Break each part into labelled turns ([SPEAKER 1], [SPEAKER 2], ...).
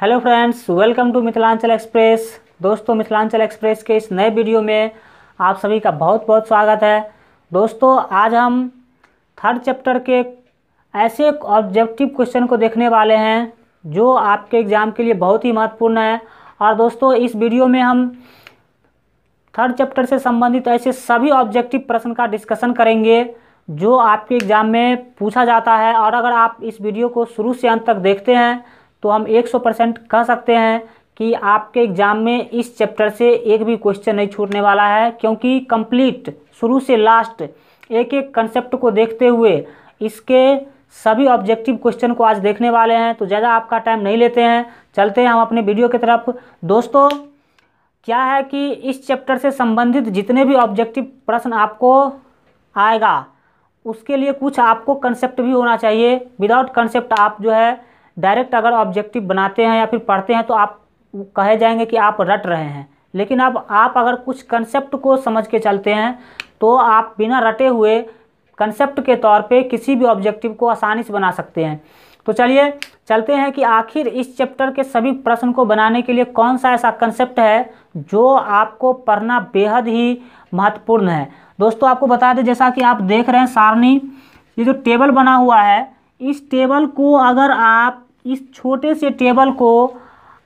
[SPEAKER 1] Hello friends, welcome to Mithilanchal express. दोस्तों, Mithilanchal express के इस नए वीडियो में आप सभी का बहुत बहुत स्वागत है। दोस्तों, आज हम थर्ड चैप्टर के ऐसे ऑब्जेक्टिव क्वेश्चन को देखने वाले हैं जो आपके एग्ज़ाम के लिए बहुत ही महत्वपूर्ण है। और दोस्तों, इस वीडियो में हम थर्ड चैप्टर से संबंधित ऐसे सभी ऑब्जेक्टिव प्रश्न का डिस्कशन करेंगे जो आपके एग्ज़ाम में पूछा जाता है। और अगर आप इस वीडियो को शुरू से अंत तक देखते हैं तो हम 100% कह सकते हैं कि आपके एग्ज़ाम में इस चैप्टर से एक भी क्वेश्चन नहीं छूटने वाला है, क्योंकि कंप्लीट शुरू से लास्ट एक एक कंसेप्ट को देखते हुए इसके सभी ऑब्जेक्टिव क्वेश्चन को आज देखने वाले हैं। तो ज़्यादा आपका टाइम नहीं लेते हैं, चलते हैं हम अपने वीडियो की तरफ। दोस्तों, क्या है कि इस चैप्टर से संबंधित जितने भी ऑब्जेक्टिव प्रश्न आपको आएगा उसके लिए कुछ आपको कंसेप्ट भी होना चाहिए। विदाउट कंसेप्ट आप जो है डायरेक्ट अगर ऑब्जेक्टिव बनाते हैं या फिर पढ़ते हैं तो आप कहे जाएंगे कि आप रट रहे हैं। लेकिन अब आप अगर कुछ कंसेप्ट को समझ के चलते हैं तो आप बिना रटे हुए कंसेप्ट के तौर पे किसी भी ऑब्जेक्टिव को आसानी से बना सकते हैं। तो चलिए चलते हैं कि आखिर इस चैप्टर के सभी प्रश्न को बनाने के लिए कौन सा ऐसा कंसेप्ट है जो आपको पढ़ना बेहद ही महत्वपूर्ण है। दोस्तों, आपको बता दें, जैसा कि आप देख रहे हैं सारणी, ये जो टेबल बना हुआ है, इस टेबल को अगर आप इस छोटे से टेबल को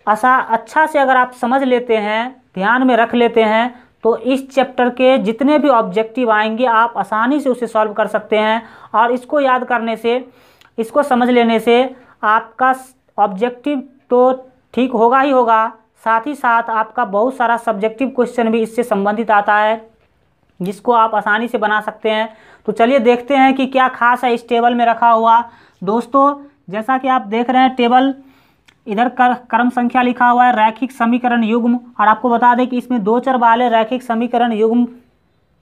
[SPEAKER 1] अच्छा से अगर आप समझ लेते हैं, ध्यान में रख लेते हैं, तो इस चैप्टर के जितने भी ऑब्जेक्टिव आएंगे आप आसानी से उसे सॉल्व कर सकते हैं। और इसको याद करने से, इसको समझ लेने से आपका ऑब्जेक्टिव तो ठीक होगा ही होगा, साथ ही साथ आपका बहुत सारा सब्जेक्टिव क्वेश्चन भी इससे संबंधित आता है जिसको आप आसानी से बना सकते हैं। तो चलिए देखते हैं कि क्या खास है इस टेबल में रखा हुआ। दोस्तों, जैसा कि आप देख रहे हैं, टेबल इधर क्रम संख्या लिखा हुआ है, रैखिक समीकरण युग्म। और आपको बता दें कि इसमें दो चर वाले रैखिक समीकरण युग्म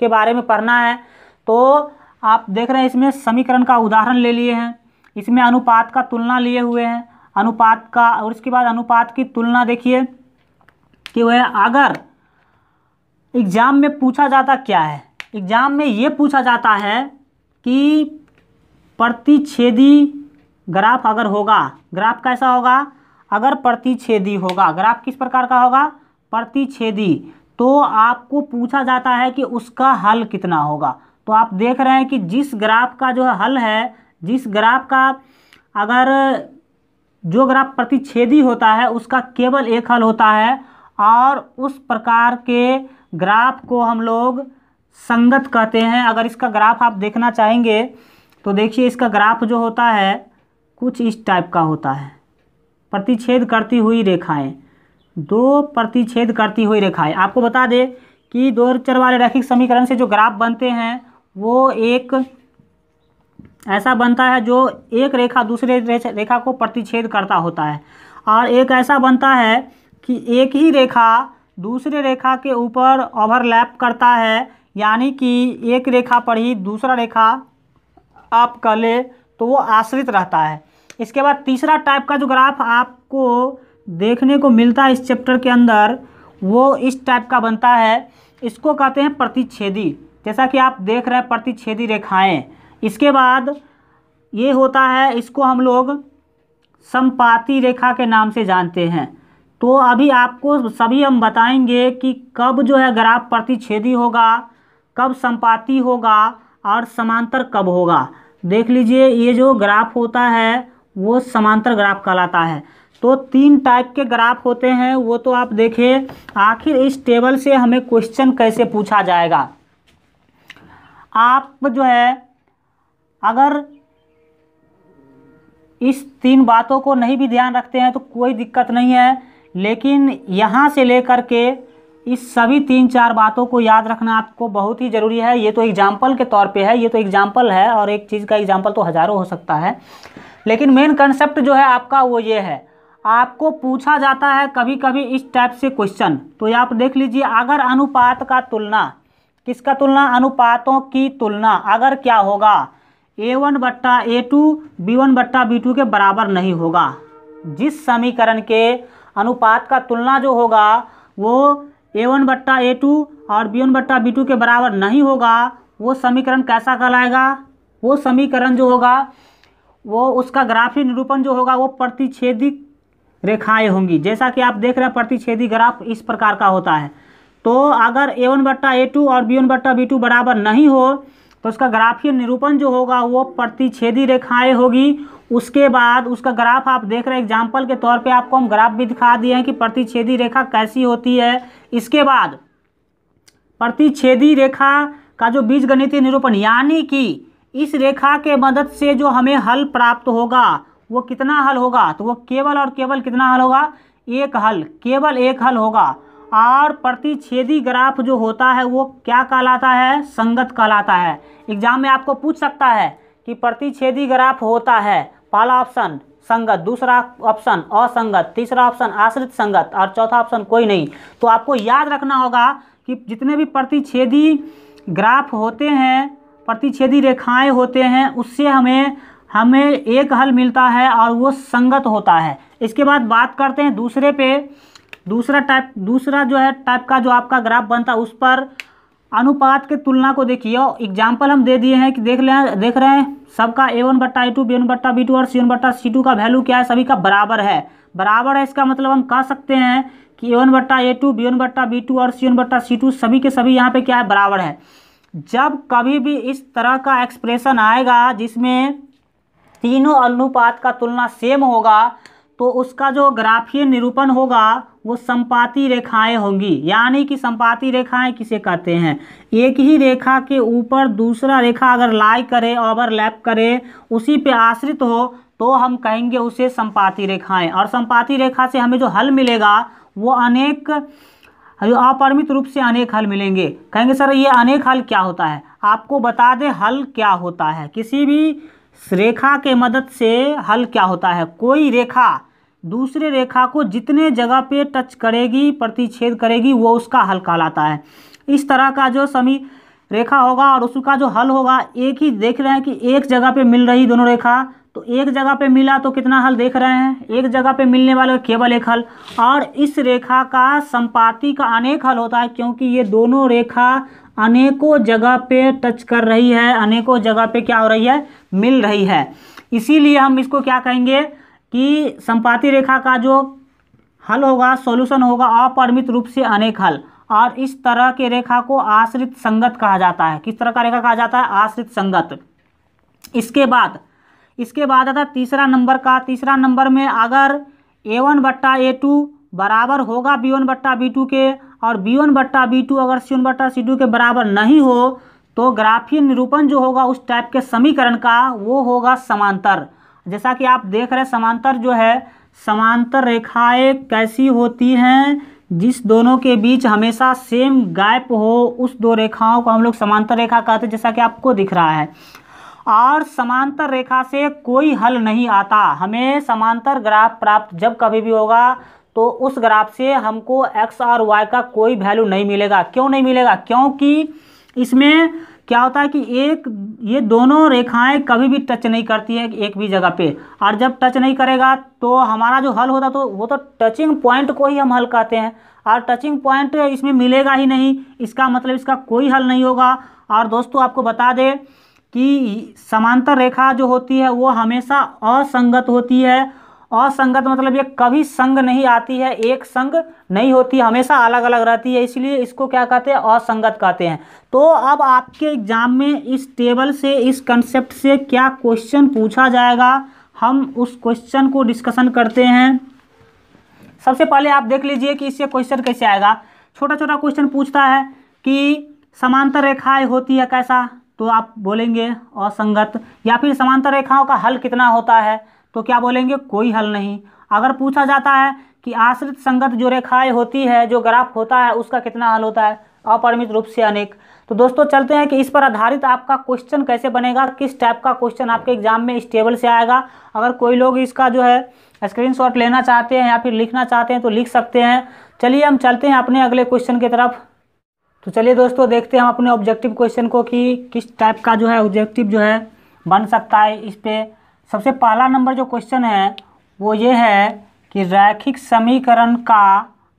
[SPEAKER 1] के बारे में पढ़ना है। तो आप देख रहे हैं इसमें समीकरण का उदाहरण ले लिए हैं, इसमें अनुपात का तुलना लिए हुए हैं, अनुपात का, और इसके बाद अनुपात की तुलना देखिए कि वह अगर एग्ज़ाम में पूछा जाता क्या है। एग्ज़ाम में ये पूछा जाता है कि प्रतिच्छेदी ग्राफ अगर होगा, ग्राफ कैसा होगा, अगर प्रतिच्छेदी होगा, ग्राफ किस प्रकार का होगा, प्रतिच्छेदी, तो आपको पूछा जाता है कि उसका हल कितना होगा। तो आप देख रहे हैं कि जिस ग्राफ का जो हल है, जिस ग्राफ का अगर जो ग्राफ प्रतिच्छेदी होता है उसका केवल एक हल होता है, और उस प्रकार के ग्राफ को हम लोग संगत कहते हैं। अगर इसका ग्राफ आप देखना चाहेंगे तो देखिए, इसका ग्राफ जो होता है कुछ इस टाइप का होता है, प्रतिच्छेद करती हुई रेखाएं, दो प्रतिच्छेद करती हुई रेखाएं। आपको बता दें कि दो चर वाले रैखिक समीकरण से जो ग्राफ बनते हैं वो एक ऐसा बनता है जो एक रेखा दूसरे रेखा को प्रतिच्छेद करता होता है, और एक ऐसा बनता है कि एक ही रेखा दूसरे रेखा के ऊपर ओवरलैप करता है, यानी कि एक रेखा पर ही दूसरा रेखा आप कह ले तो वो आश्रित रहता है। इसके बाद तीसरा टाइप का जो ग्राफ आपको देखने को मिलता है इस चैप्टर के अंदर, वो इस टाइप का बनता है, इसको कहते हैं प्रतिच्छेदी। जैसा कि आप देख रहे हैं, प्रतिच्छेदी रेखाएं। इसके बाद ये होता है, इसको हम लोग समपाती रेखा के नाम से जानते हैं। तो अभी आपको सभी हम बताएंगे कि कब जो है ग्राफ प्रतिच्छेदी होगा, कब समपाती होगा और समांतर कब होगा। देख लीजिए, ये जो ग्राफ होता है वो समांतर ग्राफ कहलाता है। तो तीन टाइप के ग्राफ होते हैं, वो तो आप देखिए। आखिर इस टेबल से हमें क्वेश्चन कैसे पूछा जाएगा। आप जो है अगर इस तीन बातों को नहीं भी ध्यान रखते हैं तो कोई दिक्कत नहीं है, लेकिन यहाँ से लेकर के इस सभी तीन चार बातों को याद रखना आपको बहुत ही ज़रूरी है। ये तो एग्जाम्पल के तौर पे है, ये तो एग्जाम्पल है, और एक चीज़ का एग्जाम्पल तो हज़ारों हो सकता है, लेकिन मेन कंसेप्ट जो है आपका वो ये है। आपको पूछा जाता है कभी कभी इस टाइप से क्वेश्चन, तो आप देख लीजिए, अगर अनुपात का तुलना, किसका तुलना, अनुपातों की तुलना अगर क्या होगा, A1/A2 B1/B2 के बराबर नहीं होगा। जिस समीकरण के अनुपात का तुलना जो होगा वो A1/A2 और B1/B2 के बराबर नहीं होगा, वो समीकरण कैसा कहलाएगा, वो समीकरण जो होगा वो उसका ग्राफी निरूपण जो होगा वो प्रतिच्छेदी रेखाएं होंगी। जैसा कि आप देख रहे हैं प्रतिच्छेदी ग्राफ इस प्रकार का होता है। तो अगर A1/A2 और B1/B2 बराबर नहीं हो तो उसका ग्राफीय निरूपण जो होगा वो प्रतिच्छेदी रेखाएं होगी। उसके बाद उसका ग्राफ आप देख रहे हैं, एग्जाम्पल के तौर पे आपको हम ग्राफ भी दिखा दिए हैं कि प्रतिच्छेदी रेखा कैसी होती है। इसके बाद प्रतिच्छेदी रेखा का जो बीजगणितीय निरूपण, यानी कि इस रेखा के मदद से जो हमें हल प्राप्त होगा वो कितना हल होगा, तो वो केवल और केवल कितना हल होगा, एक हल, केवल एक हल होगा। और प्रतिच्छेदी ग्राफ जो होता है वो क्या कहलाता है, संगत कहलाता है। एग्जाम में आपको पूछ सकता है कि प्रतिच्छेदी ग्राफ होता है, पहला ऑप्शन संगत, दूसरा ऑप्शन असंगत, तीसरा ऑप्शन आश्रित संगत और चौथा ऑप्शन कोई नहीं। तो आपको याद रखना होगा कि जितने भी प्रतिच्छेदी ग्राफ होते हैं, प्रतिच्छेदी रेखाएं होते हैं, उससे हमें एक हल मिलता है और वो संगत होता है। इसके बाद बात करते हैं दूसरे पे, दूसरा जो है टाइप का जो आपका ग्राफ बनता है उस पर अनुपात के तुलना को देखिए। एग्जाम्पल हम दे दिए हैं कि देख रहे हैं सबका A1/A2, B1/B2 और C1/C2 का वैल्यू क्या है, सभी का बराबर है। बराबर है इसका मतलब हम कह सकते हैं कि A1/A2, B1/B2 और C1/C2 सभी के सभी यहाँ पे क्या है, बराबर है। जब कभी भी इस तरह का एक्सप्रेशन आएगा जिसमें तीनों अनुपात का तुलना सेम होगा तो उसका जो ग्राफीय निरूपण होगा वो संपाती रेखाएं होंगी। यानी कि संपाती रेखाएं किसे कहते हैं, एक ही रेखा के ऊपर दूसरा रेखा अगर लाई करे, ओवरलैप करे, उसी पे आश्रित हो तो हम कहेंगे उसे संपाती रेखाएं। और संपाती रेखा से हमें जो हल मिलेगा वो अपरिमित रूप से अनेक हल मिलेंगे। कहेंगे सर ये अनेक हल क्या होता है, आपको बता दें हल क्या होता है। किसी भी रेखा के मदद से हल क्या होता है, कोई रेखा दूसरे रेखा को जितने जगह पे टच करेगी, प्रतिच्छेद करेगी, वो उसका हल कहलाता है। इस तरह का जो समी रेखा होगा और उसका जो हल होगा, एक ही देख रहे हैं कि एक जगह पे मिल रही दोनों रेखा, तो एक जगह पे मिला तो कितना हल देख रहे हैं, एक जगह पे मिलने वाला केवल एक हल। और इस रेखा का संपाती का अनेक हल होता है क्योंकि ये दोनों रेखा अनेकों जगह पे टच कर रही है, अनेकों जगह पे क्या हो रही है, मिल रही है। इसीलिए हम इसको क्या कहेंगे कि संपाती रेखा का जो हल होगा, सॉल्यूशन होगा अपरिमित रूप से अनेक हल। और इस तरह के रेखा को आश्रित संगत कहा जाता है। किस तरह का रेखा कहा जाता है, आश्रित संगत। इसके बाद आता तीसरा नंबर का। तीसरा नंबर में अगर A1/A2 बराबर होगा B1/B2 के और B1/B2 अगर C1/C2 के बराबर नहीं हो तो ग्राफीय निरूपण जो होगा उस टाइप के समीकरण का वो होगा समांतर। जैसा कि आप देख रहे हैं समांतर जो है, समांतर रेखाएं कैसी होती हैं, जिस दोनों के बीच हमेशा सेम गैप हो उस दो रेखाओं को हम लोग समांतर रेखा कहते हैं, जैसा कि आपको दिख रहा है। और समांतर रेखा से कोई हल नहीं आता। हमें समांतर ग्राफ प्राप्त जब कभी भी होगा तो उस ग्राफ से हमको x और y का कोई वैल्यू नहीं मिलेगा। क्यों नहीं मिलेगा, क्योंकि इसमें क्या होता है कि ये दोनों रेखाएं कभी भी टच नहीं करती है एक भी जगह पे। और जब टच नहीं करेगा तो हमारा जो हल होता तो वो तो टचिंग पॉइंट को ही हम हल कहते हैं। और टचिंग पॉइंट इसमें मिलेगा ही नहीं, इसका मतलब इसका कोई हल नहीं होगा। और दोस्तों आपको बता दें कि समांतर रेखा जो होती है वो हमेशा असंगत होती है। असंगत मतलब ये कभी संग नहीं आती है, एक संग नहीं होती, हमेशा अलग अलग रहती है, इसलिए इसको क्या कहते हैं, असंगत कहते हैं। तो अब आपके एग्जाम में इस टेबल से, इस कंसेप्ट से क्या क्वेश्चन पूछा जाएगा, हम उस क्वेश्चन को डिस्कशन करते हैं। सबसे पहले आप देख लीजिए कि इससे क्वेश्चन कैसे आएगा। छोटा छोटा क्वेश्चन पूछता है कि समांतर रेखाएं होती है कैसा, तो आप बोलेंगे असंगत। या फिर समांतर रेखाओं का हल कितना होता है, तो क्या बोलेंगे, कोई हल नहीं। अगर पूछा जाता है कि आश्रित संगत जो रेखाएं होती है, जो ग्राफ होता है, उसका कितना हल होता है, अपरिमित रूप से अनेक। तो दोस्तों चलते हैं कि इस पर आधारित आपका क्वेश्चन कैसे बनेगा, किस टाइप का क्वेश्चन आपके एग्जाम में इस टेबल से आएगा। अगर कोई लोग इसका जो है स्क्रीनशॉट लेना चाहते हैं या फिर लिखना चाहते हैं तो लिख सकते हैं। चलिए हम चलते हैं अपने अगले क्वेश्चन की तरफ। तो चलिए दोस्तों देखते हैं हम अपने ऑब्जेक्टिव क्वेश्चन को कि किस टाइप का जो है ऑब्जेक्टिव जो है बन सकता है इस पे। सबसे पहला नंबर जो क्वेश्चन है वो ये है कि रैखिक समीकरण का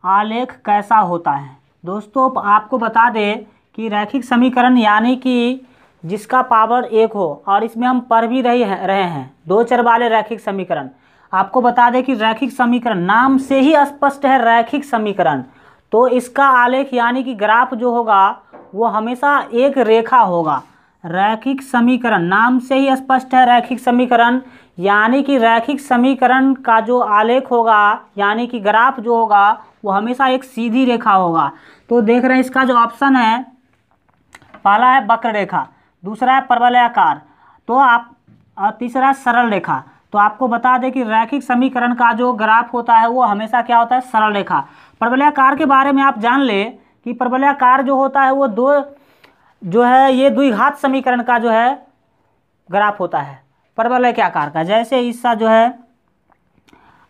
[SPEAKER 1] आलेख कैसा होता है। दोस्तों आपको बता दें कि रैखिक समीकरण यानी कि जिसका पावर 1 हो, और इसमें हम पढ़ भी रहे हैं दो चर वाले रैखिक समीकरण। आपको बता दें कि रैखिक समीकरण नाम से ही स्पष्ट है, रैखिक समीकरण, तो इसका आलेख यानी कि ग्राफ जो होगा वो हमेशा एक रेखा होगा। रैखिक समीकरण नाम से ही स्पष्ट है, रैखिक समीकरण यानी कि रैखिक समीकरण का जो आलेख होगा यानी कि ग्राफ जो होगा वो हमेशा एक सीधी रेखा होगा। तो देख रहे हैं इसका जो ऑप्शन है, पहला है वक्र रेखा, दूसरा है परवलयाकार, तो आप तीसरा सरल रेखा। तो आपको बता दें कि रैखिक समीकरण का जो ग्राफ होता है वो हमेशा क्या होता है, सरल रेखा। परवलयाकार के बारे में आप जान ले कि परवलयाकार जो होता है वो ये द्विघात समीकरण का जो है ग्राफ होता है परवलय के आकार का। जैसे इसका जो है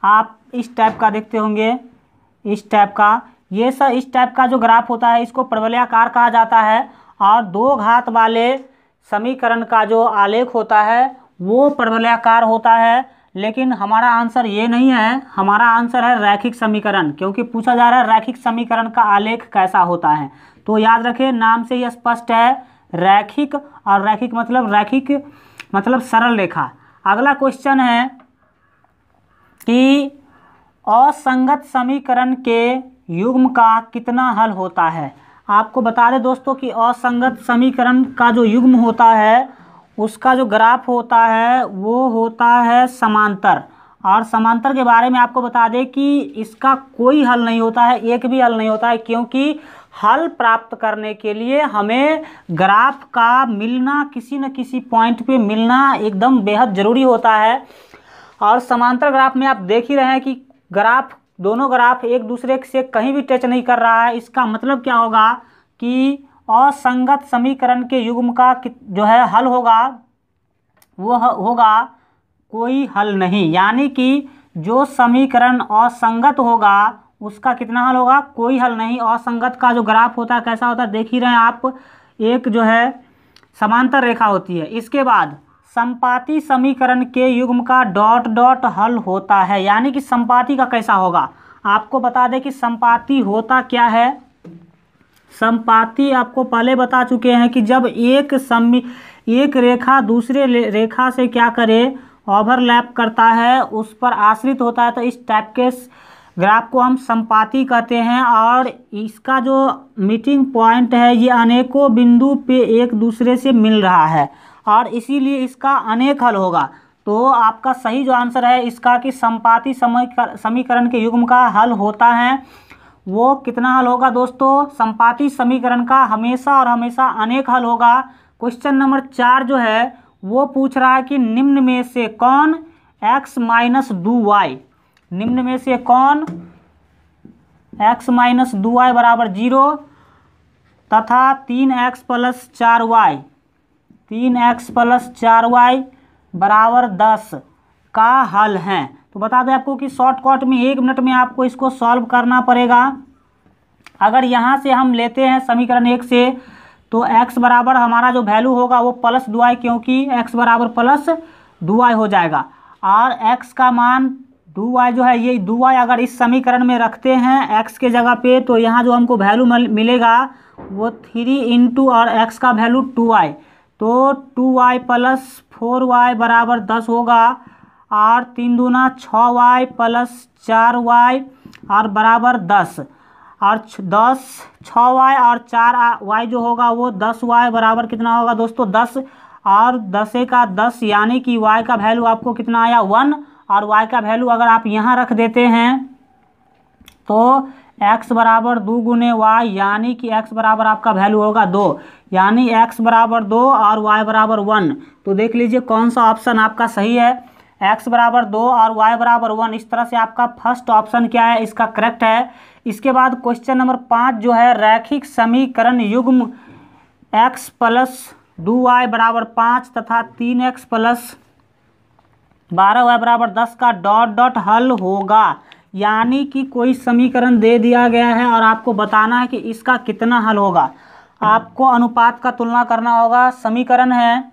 [SPEAKER 1] आप इस टाइप का देखते होंगे, इस टाइप का, ये सब इस टाइप का जो ग्राफ होता है इसको परवलयाकार कहा जाता है। और दो घात वाले समीकरण का जो आलेख होता है वो परवलयाकार होता है। लेकिन हमारा आंसर ये नहीं है, हमारा आंसर है रैखिक समीकरण, क्योंकि पूछा जा रहा है रैखिक समीकरण का आलेख कैसा होता है। तो याद रखें, नाम से ही स्पष्ट है रैखिक, और रैखिक मतलब सरल रेखा। अगला क्वेश्चन है कि असंगत समीकरण के युग्म का कितना हल होता है। आपको बता दें दोस्तों कि असंगत समीकरण का जो युग्म होता है उसका जो ग्राफ होता है वो होता है समांतर। और समांतर के बारे में आपको बता दें कि इसका कोई हल नहीं होता है, एक भी हल नहीं होता है, क्योंकि हल प्राप्त करने के लिए हमें ग्राफ का मिलना, किसी न किसी पॉइंट पे मिलना एकदम बेहद ज़रूरी होता है। और समांतर ग्राफ में आप देख ही रहे हैं कि दोनों ग्राफ एक दूसरे से कहीं भी टच नहीं कर रहा है। इसका मतलब क्या होगा कि असंगत समीकरण के युग्म का जो है हल होगा वो होगा कोई हल नहीं, यानी कि जो समीकरण असंगत होगा उसका कितना हल होगा, कोई हल नहीं। असंगत का जो ग्राफ होता है कैसा होता है देख ही रहे हैं आप, एक जो है समांतर रेखा होती है। इसके बाद संपाती समीकरण के युग्म का डॉट डॉट हल होता है, यानी कि संपाती का कैसा होगा। आपको बता दें कि संपाती होता क्या है। संपाती आपको पहले बता चुके हैं कि जब एक रेखा दूसरे रेखा से क्या करे, ओवरलैप करता है, उस पर आश्रित होता है, तो इस टाइप के ग्राफ को हम संपाती कहते हैं। और इसका जो मीटिंग पॉइंट है ये अनेकों बिंदु पे एक दूसरे से मिल रहा है और इसीलिए इसका अनेक हल होगा। तो आपका सही जो आंसर है इसका कि संपाती समीकरण के युग्म का हल होता है वो कितना हल होगा दोस्तों, संपाती समीकरण का हमेशा और हमेशा अनेक हल होगा। क्वेश्चन नंबर 4 जो है वो पूछ रहा है कि निम्न में से कौन x माइनस 2y, निम्न में से कौन x माइनस 2y बराबर 0 तथा 3x plus 4y, 3x plus 4y बराबर 10 का हल है। तो बता दें आपको कि शॉर्टकट में 1 मिनट में आपको इसको सॉल्व करना पड़ेगा। अगर यहाँ से हम लेते हैं समीकरण 1 से तो x बराबर हमारा जो वैल्यू होगा वो प्लस 2y, क्योंकि x बराबर प्लस 2y हो जाएगा। और x का मान 2y जो है, ये 2y अगर इस समीकरण में रखते हैं x के जगह पे तो यहाँ जो हमको वैल्यू मिलेगा वो 3 इंटू और x का वैल्यू 2y, तो 2y प्लस 4y बराबर 10 होगा। और 3 दूना 6y प्लस 4y और बराबर 10, और 10 6y और 4y जो होगा वो 10y बराबर कितना होगा दोस्तों, 10। और 10 का 10 यानी कि y का वैल्यू आपको कितना आया 1, और y का वैल्यू अगर आप यहाँ रख देते हैं तो x बराबर 2 गुने y, यानी कि x बराबर आपका वैल्यू होगा 2, यानी x बराबर 2 और y बराबर 1। तो देख लीजिए कौन सा ऑप्शन आपका सही है, x बराबर 2 और y बराबर 1। इस तरह से आपका फर्स्ट ऑप्शन क्या है, इसका करेक्ट है। इसके बाद क्वेश्चन नंबर 5 जो है रैखिक समीकरण युग्म x प्लस 2y बराबर 5 तथा 3x प्लस 12y बराबर 10 का डॉट डॉट हल होगा, यानी कि कोई समीकरण दे दिया गया है और आपको बताना है कि इसका कितना हल होगा। आपको अनुपात का तुलना करना होगा। समीकरण है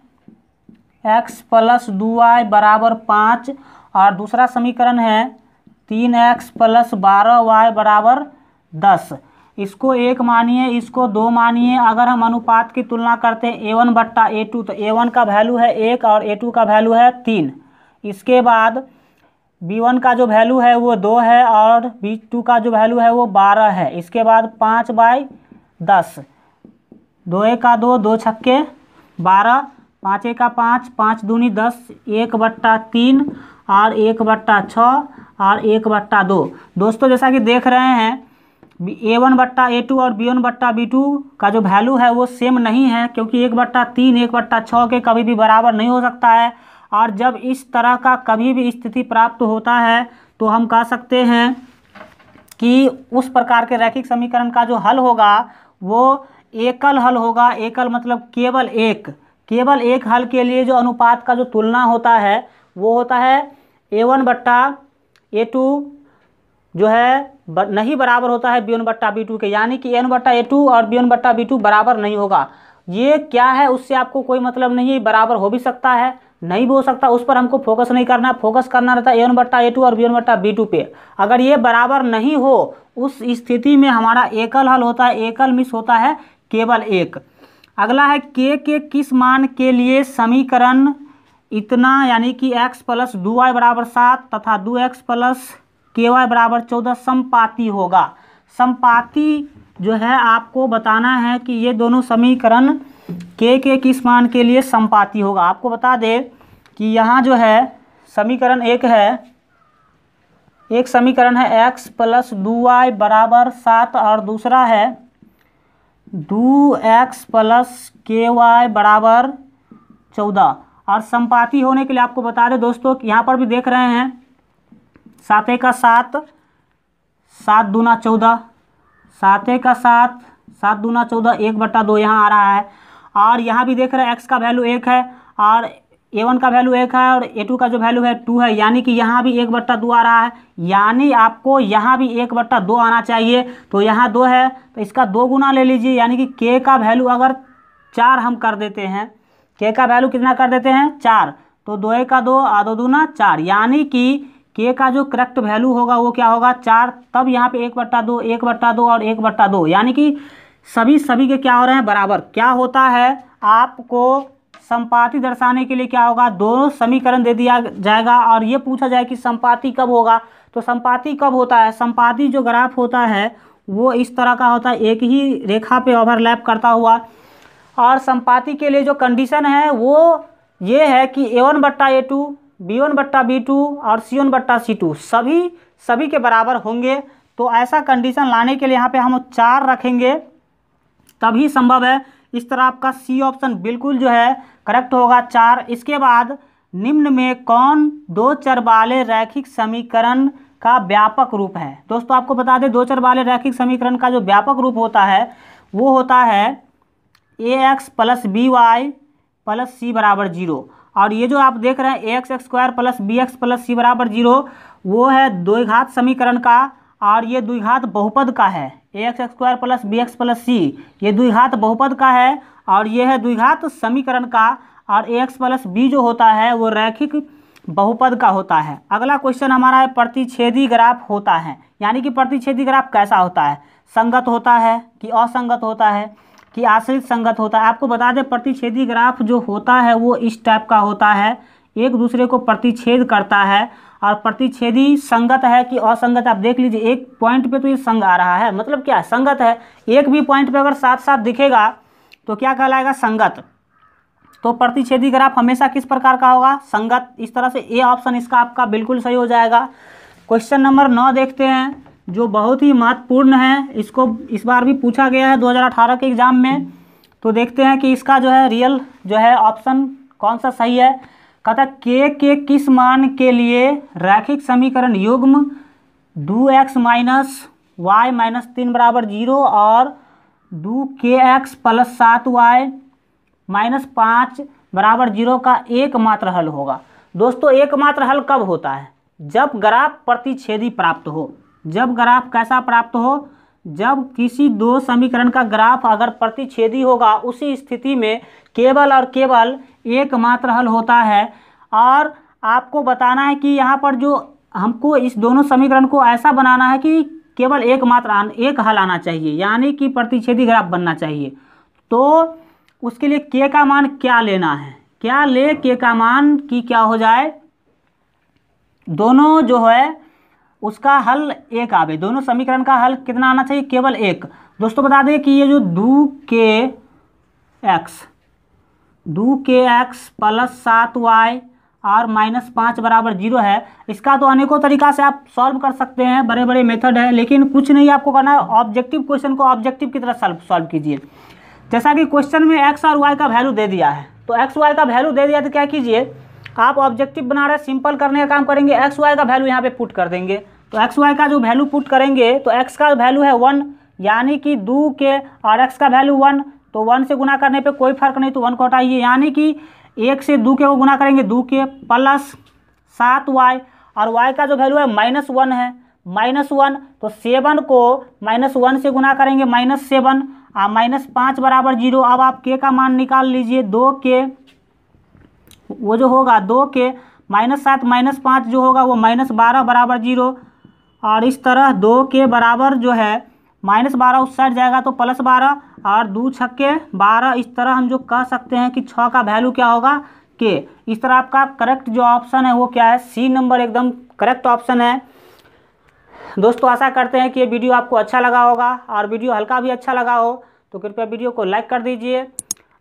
[SPEAKER 1] x प्लस 2y बराबर 5 और दूसरा समीकरण है 3x प्लस 12y बराबर 10। इसको 1 मानिए, इसको 2 मानिए। अगर हम अनुपात की तुलना करते हैं a1 बट्टा a2 तो a1 का वैल्यू है 1 और a2 का वैल्यू है 3। इसके बाद b1 का जो वैल्यू है वो 2 है और b2 का जो वैल्यू है वो 12 है। इसके बाद 5/10, 2 का 2, 2 छक्के 12, 5 का 5, 5 दूनी 10, 1/3 और 1/6 और 1/2। दोस्तों जैसा कि देख रहे हैं a1/a2 और b1/b2 का जो वैल्यू है वो सेम नहीं है, क्योंकि 1/3 1/6 के कभी भी बराबर नहीं हो सकता है। और जब इस तरह का कभी भी स्थिति प्राप्त होता है तो हम कह सकते हैं कि उस प्रकार के रैखिक समीकरण का जो हल होगा वो एकल हल होगा। एकल मतलब केवल एक हल के लिए जो अनुपात का जो तुलना होता है वो होता है a1/a2 जो है नहीं बराबर होता है b1/b2 के, यानी कि a1/a2 और b1/b2 बराबर नहीं होगा। ये क्या है उससे आपको कोई मतलब नहीं है, बराबर हो भी सकता है नहीं भी हो सकता, उस पर हमको फोकस नहीं करना, फोकस करना रहता है a1/a2 और b1/b2 पे। अगर ये बराबर नहीं हो उस स्थिति में हमारा एकल हल होता है, एकल मिस होता है केवल एक। अगला है के किस मान के लिए समीकरण इतना यानी कि x + 2y = 7 तथा 2x + ky = 14 समपाती होगा। समपाती जो है आपको बताना है कि ये दोनों समीकरण के किस मान के लिए समपाती होगा। आपको बता दें कि यहाँ जो है समीकरण एक समीकरण है x + 2y = 7 और दूसरा है 2x + ky = 14। और समपाती होने के लिए आपको बता दें दोस्तों कि यहाँ पर भी देख रहे हैं 7 का 7, 7 दूना 14, 7 का 7, 7 दूना 14, 1/2 यहाँ आ रहा है। और यहाँ भी देख रहे हैं x का वैल्यू 1 है और a1 का वैल्यू 1 है और a2 का जो वैल्यू है 2 है, यानी कि यहाँ भी 1/2 आ रहा है, यानी आपको यहाँ भी 1/2 आना चाहिए। तो यहाँ 2 है तो इसका 2 गुना ले लीजिए, यानी कि k का वैल्यू अगर 4 हम कर देते हैं, k का वैल्यू कितना कर देते हैं 4, तो 2 का 2 और 2 दूना 4, यानी कि k का जो करेक्ट वैल्यू होगा वो क्या होगा 4। तब यहाँ पे 1/2 1/2 और 1/2, यानी कि सभी के क्या हो रहे हैं बराबर। क्या होता है आपको समपाती दर्शाने के लिए क्या होगा, दोनों समीकरण दे दिया जाएगा और ये पूछा जाए कि समपाती कब होगा। तो समपाती कब होता है, समपाती जो ग्राफ होता है वो इस तरह का होता है, एक ही रेखा पे ओवरलैप करता हुआ। और समपाती के लिए जो कंडीशन है वो ये है कि a1/a2 b1/b2 और c1/c2 सभी के बराबर होंगे। तो ऐसा कंडीशन लाने के लिए यहाँ पे हम 4 रखेंगे तभी संभव है। इस तरह आपका सी ऑप्शन बिल्कुल जो है करेक्ट होगा 4। इसके बाद निम्न में कौन दो चर वाले रैखिक समीकरण का व्यापक रूप है। दोस्तों आपको बता दें दो चर वाले रैखिक समीकरण का जो व्यापक रूप होता है वो होता है ax + by + c = 0। और ये जो आप देख रहे हैं ax² + bx + c = 0 वो है द्विघात समीकरण का, और ये द्विघात बहुपद का है। ax² + bx + c ये द्विघात बहुपद का है और ये है द्विघात समीकरण का। और ax + b जो होता है वो रैखिक बहुपद का होता है। अगला क्वेश्चन हमारा है प्रतिच्छेदी ग्राफ होता है, यानी कि प्रतिच्छेदी ग्राफ कैसा होता है, संगत होता है कि असंगत होता है कि आश्रित संगत होता है। आपको बता दें प्रतिच्छेदी ग्राफ जो होता है वो इस टाइप का होता है, एक दूसरे को प्रतिच्छेद करता है। और प्रतिच्छेदी संगत है कि असंगत, आप देख लीजिए एक पॉइंट पे तो ये संग आ रहा है, मतलब क्या संगत है। एक भी पॉइंट पे अगर साथ साथ दिखेगा तो क्या कहलाएगा संगत। तो प्रतिच्छेदी ग्राफ हमेशा किस प्रकार का होगा, संगत। इस तरह से ए ऑप्शन इसका आपका बिल्कुल सही हो जाएगा। क्वेश्चन नंबर 9 देखते हैं जो बहुत ही महत्वपूर्ण है, इसको इस बार भी पूछा गया है 2018 के एग्जाम में। तो देखते हैं कि इसका जो है रियल जो है ऑप्शन कौन सा सही है। कहता के किस मान के लिए रैखिक समीकरण युग्म 2x - y - 3 = 0 और 2kx + 7y - 5 = 0 का एकमात्र हल होगा। दोस्तों एकमात्र हल कब होता है, जब ग्राफ प्रतिच्छेदी प्राप्त हो। जब ग्राफ कैसा प्राप्त हो, जब किसी दो समीकरण का ग्राफ अगर प्रतिच्छेदी होगा उसी स्थिति में केवल और केवल एकमात्र हल होता है। और आपको बताना है कि यहाँ पर जो हमको इस दोनों समीकरण को ऐसा बनाना है कि केवल एक हल आना चाहिए, यानी कि प्रतिच्छेदी ग्राफ बनना चाहिए। तो उसके लिए के का मान क्या लेना है, क्या ले के का मान की क्या हो जाए दोनों जो है उसका हल एक आवे, दोनों समीकरण का हल कितना आना चाहिए, केवल एक। दोस्तों बता दें कि ये जो 2k x प्लस 7y और -5 बराबर 0 है, इसका तो अनेकों तरीका से आप सॉल्व कर सकते हैं, बड़े बड़े मेथड है, लेकिन कुछ नहीं आपको करना है, ऑब्जेक्टिव क्वेश्चन को ऑब्जेक्टिव की तरह सॉल्व कीजिए। जैसा कि क्वेश्चन में x और y का वैल्यू दे दिया है, तो x y का वैल्यू दे दिया तो क्या कीजिए, आप ऑब्जेक्टिव बना रहे सिंपल करने का काम करेंगे, x y का वैल्यू यहाँ पे पुट कर देंगे। तो x y का जो वैल्यू पुट करेंगे तो x का वैल्यू है 1, यानी कि 2k और x का वैल्यू 1, तो 1 से गुना करने पे कोई फर्क नहीं, तो 1 को हटाइए, यानी कि 1 से 2k को गुना करेंगे 2k प्लस 7y, और y का जो वैल्यू है -1 है, -1, तो 7 को -1 से गुना करेंगे -7 और -5 बराबर 0। अब आप k का मान निकाल लीजिए, 2k वो जो होगा 2k -7 -5 जो होगा वो -12 बराबर 0, और इस तरह 2k बराबर जो है -12 उस साइड जाएगा तो +12 और 2 छक्के 12। इस तरह हम जो कह सकते हैं कि 6 का वैल्यू क्या होगा, k। इस तरह आपका करेक्ट जो ऑप्शन है वो क्या है, सी नंबर एकदम करेक्ट ऑप्शन है। दोस्तों आशा करते हैं कि ये वीडियो आपको अच्छा लगा होगा, और वीडियो हल्का भी अच्छा लगा हो तो कृपया वीडियो को लाइक कर दीजिए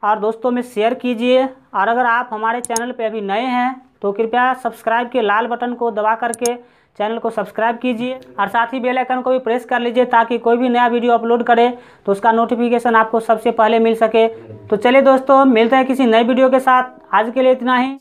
[SPEAKER 1] और दोस्तों में शेयर कीजिए। और अगर आप हमारे चैनल पे अभी नए हैं तो कृपया सब्सक्राइब के लाल बटन को दबा करके चैनल को सब्सक्राइब कीजिए, और साथ ही बेल आइकन को भी प्रेस कर लीजिए ताकि कोई भी नया वीडियो अपलोड करे तो उसका नोटिफिकेशन आपको सबसे पहले मिल सके। तो चलिए दोस्तों, मिलते हैं किसी नए वीडियो के साथ, आज के लिए इतना ही।